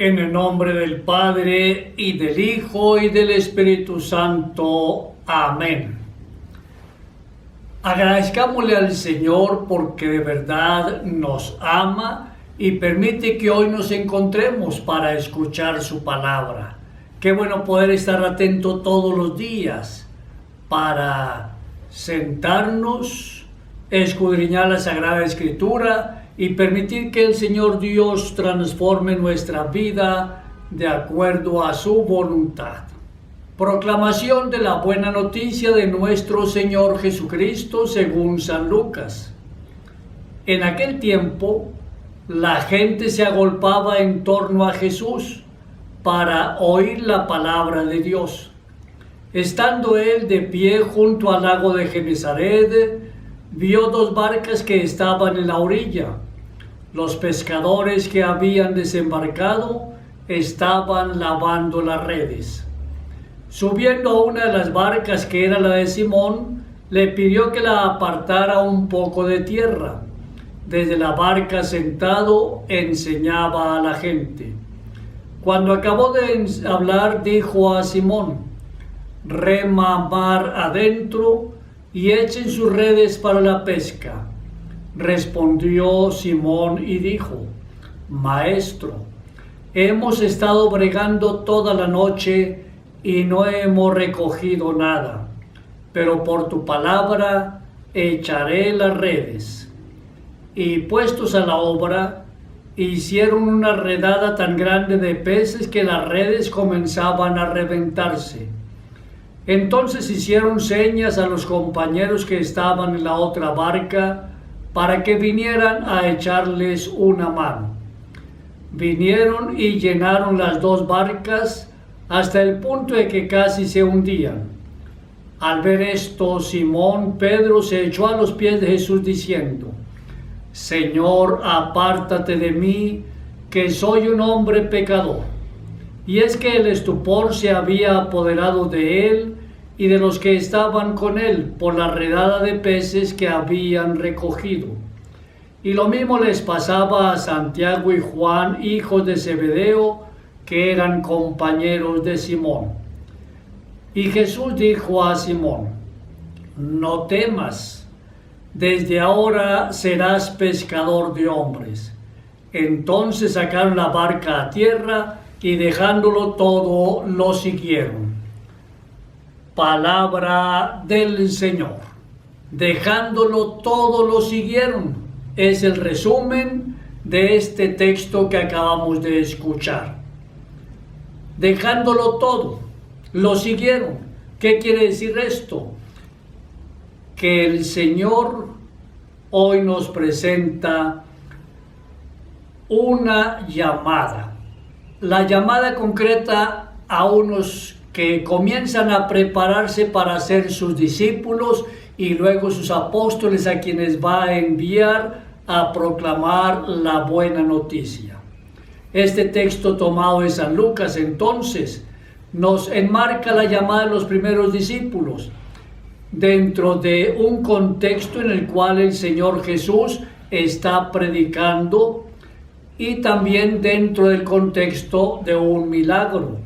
En el nombre del Padre, y del Hijo, y del Espíritu Santo. Amén. Agradezcámosle al Señor porque de verdad nos ama y permite que hoy nos encontremos para escuchar su palabra. Qué bueno poder estar atento todos los días para sentarnos, escudriñar la Sagrada Escritura y permitir que el Señor Dios transforme nuestra vida de acuerdo a su voluntad. Proclamación de la buena noticia de nuestro Señor Jesucristo según San Lucas. En aquel tiempo, la gente se agolpaba en torno a Jesús para oír la palabra de Dios. Estando él de pie junto al lago de Genesaret, vio dos barcas que estaban en la orilla. Los pescadores que habían desembarcado estaban lavando las redes. Subiendo a una de las barcas, que era la de Simón, le pidió que la apartara un poco de tierra. Desde la barca sentado enseñaba a la gente. Cuando acabó de hablar, dijo a Simón: rema mar adentro y echen sus redes para la pesca. Respondió Simón y dijo: Maestro, hemos estado bregando toda la noche y no hemos recogido nada, pero por tu palabra echaré las redes. Y puestos a la obra, hicieron una redada tan grande de peces que las redes comenzaban a reventarse. Entonces hicieron señas a los compañeros que estaban en la otra barca para que vinieran a echarles una mano. Vinieron y llenaron las dos barcas hasta el punto de que casi se hundían. Al ver esto, Simón Pedro se echó a los pies de Jesús diciendo: Señor, apártate de mí, que soy un hombre pecador. Y es que el estupor se había apoderado de él y de los que estaban con él por la redada de peces que habían recogido. Y lo mismo les pasaba a Santiago y Juan, hijos de Zebedeo, que eran compañeros de Simón. Y Jesús dijo a Simón: no temas, desde ahora serás pescador de hombres. Entonces sacaron la barca a tierra y dejándolo todo, lo siguieron. Palabra del Señor. Dejándolo todo, lo siguieron. Es el resumen de este texto que acabamos de escuchar. Dejándolo todo, lo siguieron. ¿Qué quiere decir esto? Que el Señor hoy nos presenta una llamada. La llamada concreta a unos que comienzan a prepararse para ser sus discípulos y luego sus apóstoles, a quienes va a enviar a proclamar la buena noticia. Este texto tomado de San Lucas entonces nos enmarca la llamada de los primeros discípulos dentro de un contexto en el cual el Señor Jesús está predicando y también dentro del contexto de un milagro,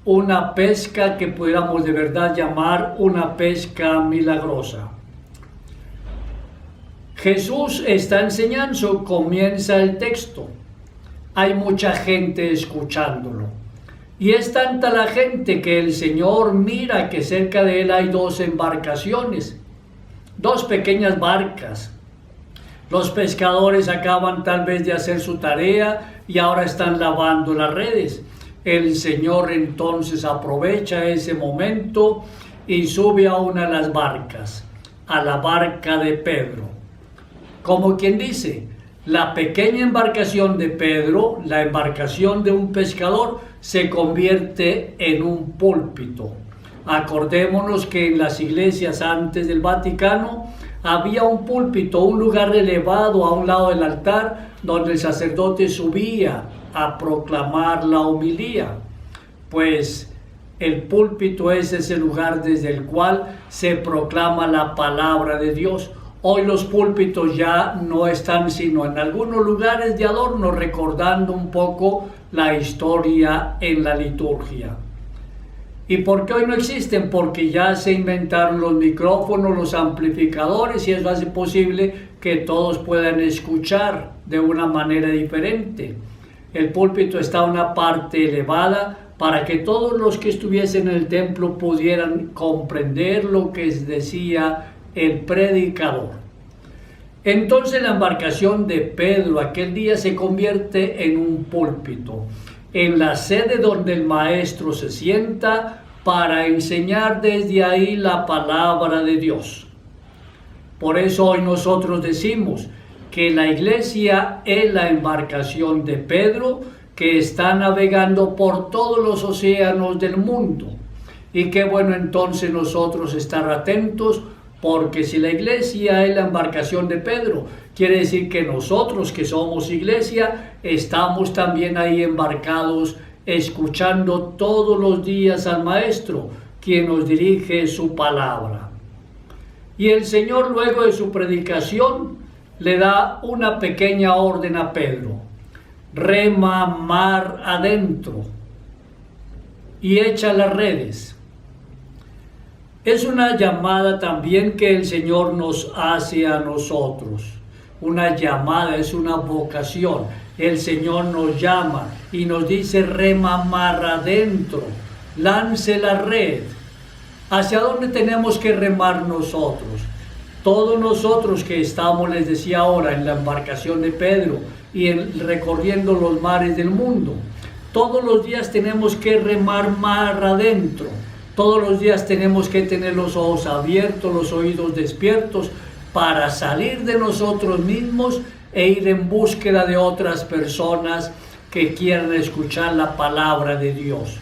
una pesca que pudiéramos de verdad llamar una pesca milagrosa. Jesús está enseñando, comienza el texto. Hay mucha gente escuchándolo. Y es tanta la gente que el Señor mira que cerca de él hay dos embarcaciones, dos pequeñas barcas. Los pescadores acaban tal vez de hacer su tarea y ahora están lavando las redes. El Señor entonces aprovecha ese momento y sube a una de las barcas, a la barca de Pedro. Como quien dice, la pequeña embarcación de Pedro, la embarcación de un pescador, se convierte en un púlpito. Acordémonos que en las iglesias antes del Vaticano había un púlpito, un lugar elevado a un lado del altar, donde el sacerdote subía a proclamar la homilía. Pues el púlpito es ese lugar desde el cual se proclama la palabra de Dios. Hoy los púlpitos ya no están sino en algunos lugares de adorno, recordando un poco la historia en la liturgia. ¿Y por qué hoy no existen? Porque ya se inventaron los micrófonos, los amplificadores, y eso hace posible que todos puedan escuchar de una manera diferente. El púlpito está a una parte elevada para que todos los que estuviesen en el templo pudieran comprender lo que decía el predicador. Entonces la embarcación de Pedro aquel día se convierte en un púlpito, en la sede donde el maestro se sienta para enseñar desde ahí la palabra de Dios. Por eso hoy nosotros decimos que la iglesia es la embarcación de Pedro, que está navegando por todos los océanos del mundo. Y qué bueno entonces nosotros estar atentos, porque si la iglesia es la embarcación de Pedro, quiere decir que nosotros que somos iglesia, estamos también ahí embarcados, escuchando todos los días al Maestro, quien nos dirige su palabra. Y el Señor, luego de su predicación, le da una pequeña orden a Pedro: rema mar adentro y echa las redes. Es una llamada también que el Señor nos hace a nosotros. Una llamada, es una vocación. El Señor nos llama y nos dice: rema mar adentro, lance la red. ¿Hacia dónde tenemos que remar nosotros? Todos nosotros que estamos, les decía ahora, en la embarcación de Pedro y recorriendo los mares del mundo, todos los días tenemos que remar mar adentro. Todos los días tenemos que tener los ojos abiertos, los oídos despiertos, para salir de nosotros mismos e ir en búsqueda de otras personas que quieran escuchar la palabra de Dios.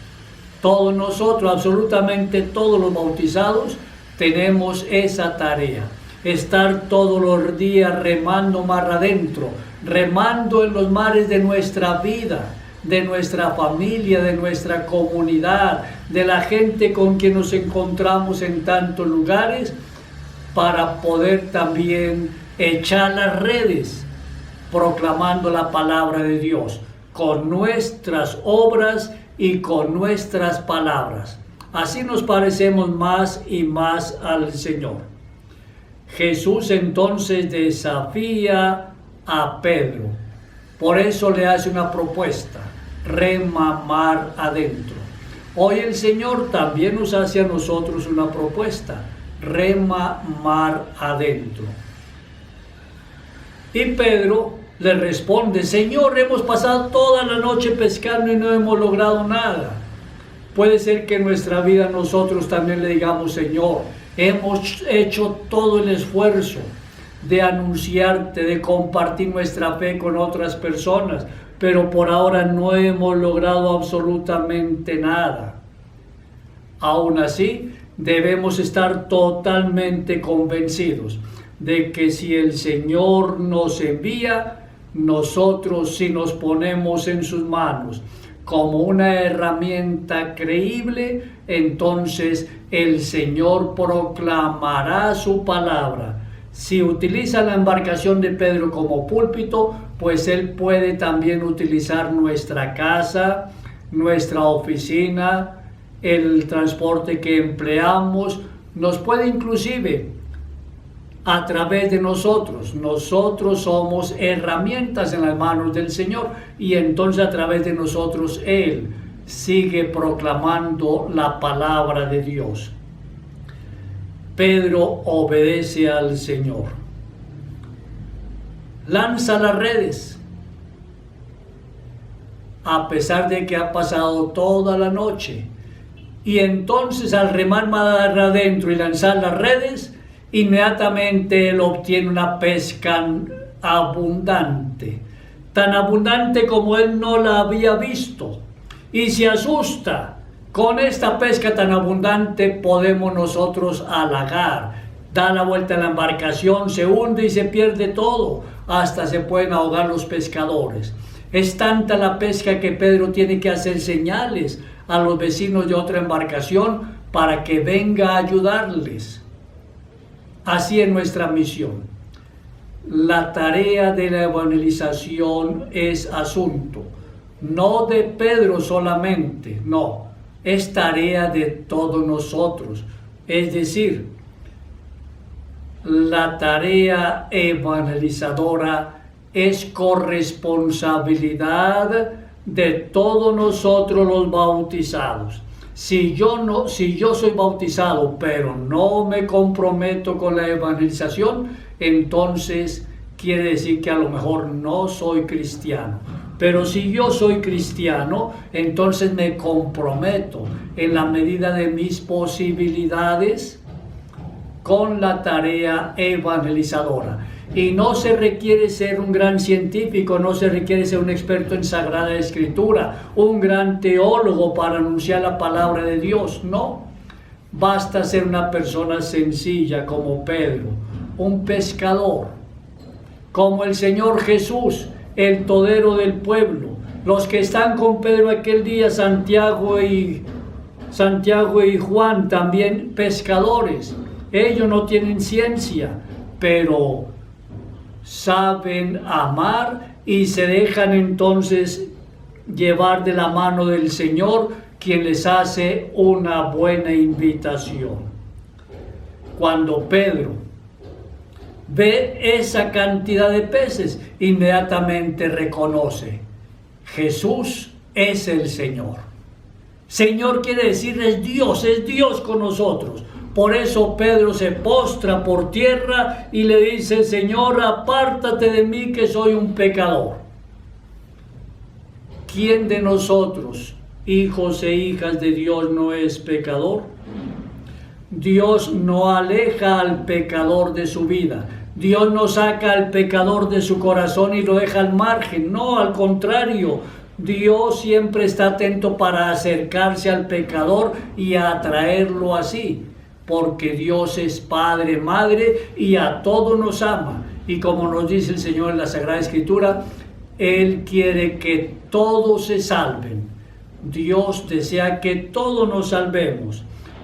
Todos nosotros, absolutamente todos los bautizados, tenemos esa tarea: estar todos los días remando mar adentro, remando en los mares de nuestra vida, de nuestra familia, de nuestra comunidad, de la gente con quien nos encontramos en tantos lugares, para poder también echar las redes, proclamando la palabra de Dios, con nuestras obras y con nuestras palabras. Así nos parecemos más y más al Señor. Jesús entonces desafía a Pedro. Por eso le hace una propuesta: rema mar adentro. Hoy el Señor también nos hace a nosotros una propuesta: rema mar adentro. Y Pedro le responde: Señor, hemos pasado toda la noche pescando y no hemos logrado nada. Puede ser que en nuestra vida nosotros también le digamos: Señor, hemos hecho todo el esfuerzo de anunciarte, de compartir nuestra fe con otras personas, pero por ahora no hemos logrado absolutamente nada. Aún así, debemos estar totalmente convencidos de que si el Señor nos envía, nosotros, si nos ponemos en sus manos como una herramienta creíble, entonces el Señor proclamará su palabra. Si utiliza la embarcación de Pedro como púlpito, pues Él puede también utilizar nuestra casa, nuestra oficina, el transporte que empleamos, nos puede inclusive a través de nosotros. Nosotros somos herramientas en las manos del Señor, y entonces a través de nosotros Él sigue proclamando la palabra de Dios. Pedro obedece al Señor. Lanza las redes. A pesar de que ha pasado toda la noche. Y entonces al remar mar adentro y lanzar las redes, inmediatamente él obtiene una pesca abundante. Tan abundante como él no la había visto. Y se asusta. Con esta pesca tan abundante podemos nosotros halagar. Da la vuelta a la embarcación, se hunde y se pierde todo. Hasta se pueden ahogar los pescadores. Es tanta la pesca que Pedro tiene que hacer señales a los vecinos de otra embarcación para que venga a ayudarles. Así es nuestra misión. La tarea de la evangelización es asunto no de Pedro solamente, no, es tarea de todos nosotros. Es decir, la tarea evangelizadora es corresponsabilidad de todos nosotros los bautizados. Si yo soy bautizado, pero no me comprometo con la evangelización, entonces quiere decir que a lo mejor no soy cristiano. Pero si yo soy cristiano, entonces me comprometo en la medida de mis posibilidades con la tarea evangelizadora. Y no se requiere ser un gran científico, no se requiere ser un experto en Sagrada Escritura, un gran teólogo para anunciar la palabra de Dios, no. Basta ser una persona sencilla como Pedro, un pescador, como el Señor Jesús, el todero del pueblo. Los que están con Pedro aquel día, Santiago y Juan, también pescadores. Ellos no tienen ciencia, pero saben amar y se dejan entonces llevar de la mano del Señor, quien les hace una buena invitación. Cuando Pedro ve esa cantidad de peces, inmediatamente reconoce: Jesús es el Señor. Señor quiere decir es Dios con nosotros. Por eso Pedro se postra por tierra y le dice: Señor, apártate de mí que soy un pecador. ¿Quién de nosotros, hijos e hijas de Dios, no es pecador? Dios no aleja al pecador de su vida. Dios no saca al pecador de su corazón y lo deja al margen. No, al contrario. Dios siempre está atento para acercarse al pecador y atraerlo así. Porque Dios es Padre, Madre y a todos nos ama. Y como nos dice el Señor en la Sagrada Escritura, Él quiere que todos se salven. Dios desea que todos nos salvemos.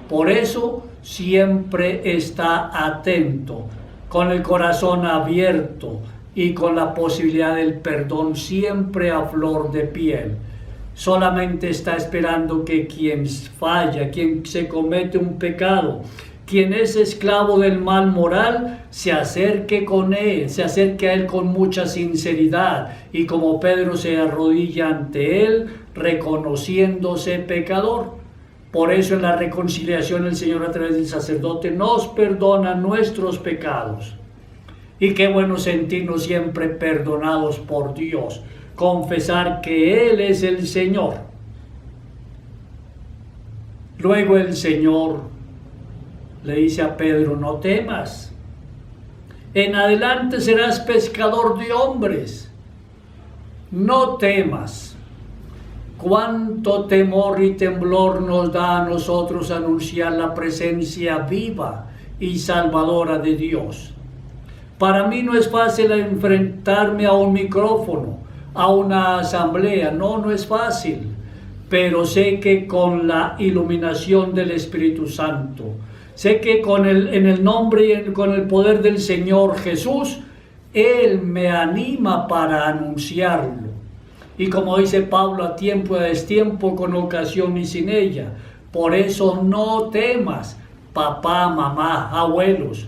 Por eso siempre está atento, con el corazón abierto y con la posibilidad del perdón siempre a flor de piel. Solamente está esperando que quien falla, quien se comete un pecado, quien es esclavo del mal moral, se acerque a Él con mucha sinceridad, y como Pedro se arrodilla ante Él, reconociéndose pecador. Por eso en la reconciliación el Señor a través del sacerdote nos perdona nuestros pecados. Y qué bueno sentirnos siempre perdonados por Dios. Confesar que Él es el Señor. Luego el Señor le dice a Pedro: no temas, en adelante serás pescador de hombres. No temas. Cuánto temor y temblor nos da a nosotros anunciar la presencia viva y salvadora de Dios. Para mí no es fácil enfrentarme a un micrófono, a una asamblea, no es fácil, pero sé que con la iluminación del Espíritu Santo, sé que en el nombre y con el poder del Señor Jesús, Él me anima para anunciarlo. Y como dice Pablo, a tiempo y a destiempo, con ocasión y sin ella. Por eso no temas, papá, mamá, abuelos,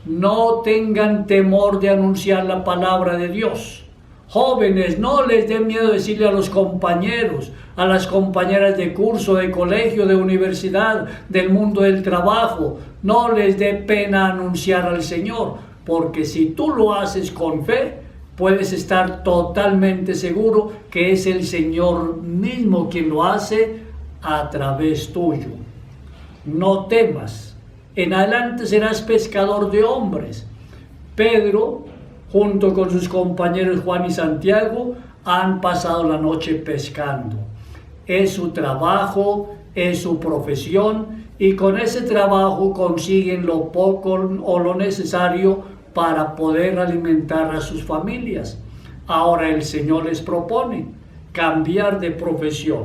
no tengan temor de anunciar la palabra de Dios. Jóvenes, no les dé miedo decirle a los compañeros, a las compañeras de curso, de colegio, de universidad, del mundo del trabajo, no les dé pena anunciar al Señor, porque si tú lo haces con fe, puedes estar totalmente seguro que es el Señor mismo quien lo hace a través tuyo. No temas, en adelante serás pescador de hombres. Pedro, junto con sus compañeros Juan y Santiago, han pasado la noche pescando. Es su trabajo, es su profesión, y con ese trabajo consiguen lo poco o lo necesario para poder alimentar a sus familias. Ahora el Señor les propone cambiar de profesión.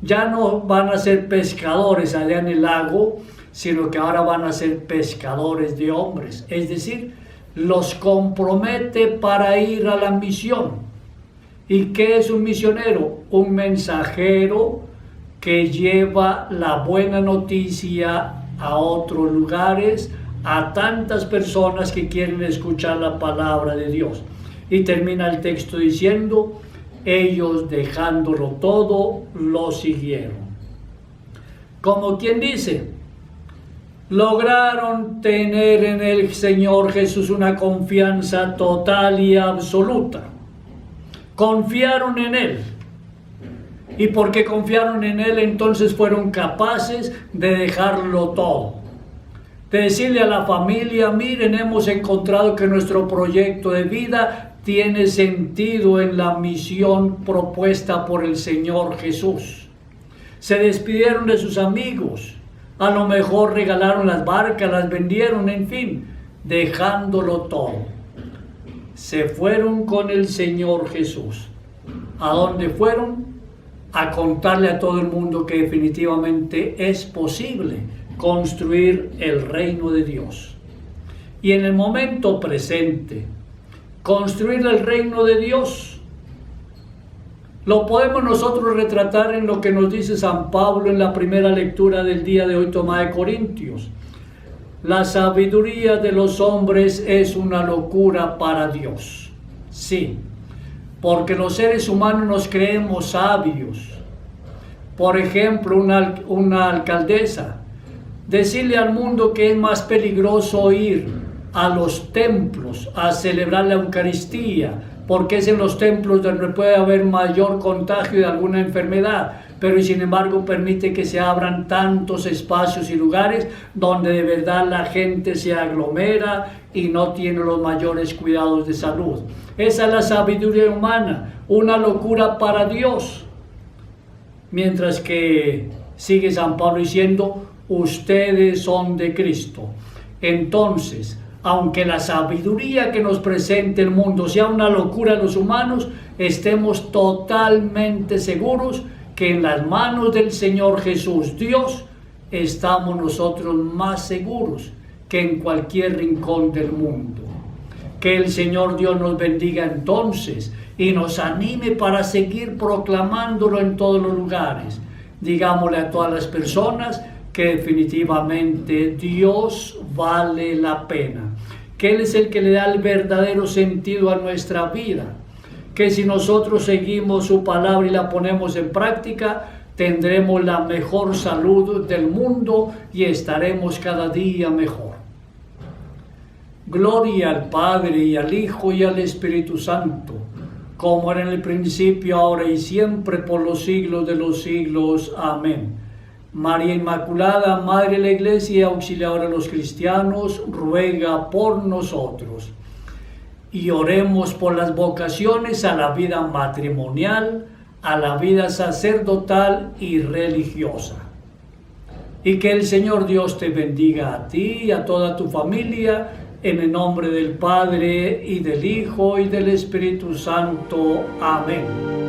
Ya no van a ser pescadores allá en el lago, sino que ahora van a ser pescadores de hombres. Es decir, los compromete para ir a la misión. ¿Y qué es un misionero? Un mensajero que lleva la buena noticia a otros lugares, a tantas personas que quieren escuchar la palabra de Dios. Y termina el texto diciendo, ellos dejándolo todo, lo siguieron. Como quien dice, lograron tener en el Señor Jesús una confianza total y absoluta. Confiaron en Él. Y porque confiaron en Él, entonces fueron capaces de dejarlo todo. De decirle a la familia, miren, hemos encontrado que nuestro proyecto de vida tiene sentido en la misión propuesta por el Señor Jesús. Se despidieron de sus amigos. A lo mejor regalaron las barcas, las vendieron, en fin, dejándolo todo. Se fueron con el Señor Jesús. ¿A dónde fueron? A contarle a todo el mundo que definitivamente es posible construir el reino de Dios. Y en el momento presente, construir el reino de Dios, lo podemos nosotros retratar en lo que nos dice San Pablo en la primera lectura del día de hoy, tomada de Corintios. La sabiduría de los hombres es una locura para Dios. Sí, porque los seres humanos nos creemos sabios. Por ejemplo, una alcaldesa, decirle al mundo que es más peligroso ir a los templos a celebrar la Eucaristía, porque es en los templos donde puede haber mayor contagio de alguna enfermedad, pero sin embargo permite que se abran tantos espacios y lugares donde de verdad la gente se aglomera y no tiene los mayores cuidados de salud. Esa es la sabiduría humana, una locura para Dios. Mientras que sigue San Pablo diciendo, ustedes son de Cristo. Entonces, aunque la sabiduría que nos presenta el mundo sea una locura a los humanos, estemos totalmente seguros que en las manos del Señor Jesús, Dios, estamos nosotros más seguros que en cualquier rincón del mundo. Que el Señor Dios nos bendiga entonces y nos anime para seguir proclamándolo en todos los lugares. Digámosle a todas las personas que definitivamente Dios vale la pena, que Él es el que le da el verdadero sentido a nuestra vida, que si nosotros seguimos su palabra y la ponemos en práctica, tendremos la mejor salud del mundo y estaremos cada día mejor. Gloria al Padre y al Hijo y al Espíritu Santo, como era en el principio, ahora y siempre, por los siglos de los siglos. Amén. María Inmaculada, Madre de la Iglesia y auxiliadora de los cristianos, ruega por nosotros. Y oremos por las vocaciones a la vida matrimonial, a la vida sacerdotal y religiosa. Y que el Señor Dios te bendiga a ti y a toda tu familia, en el nombre del Padre, y del Hijo, y del Espíritu Santo. Amén.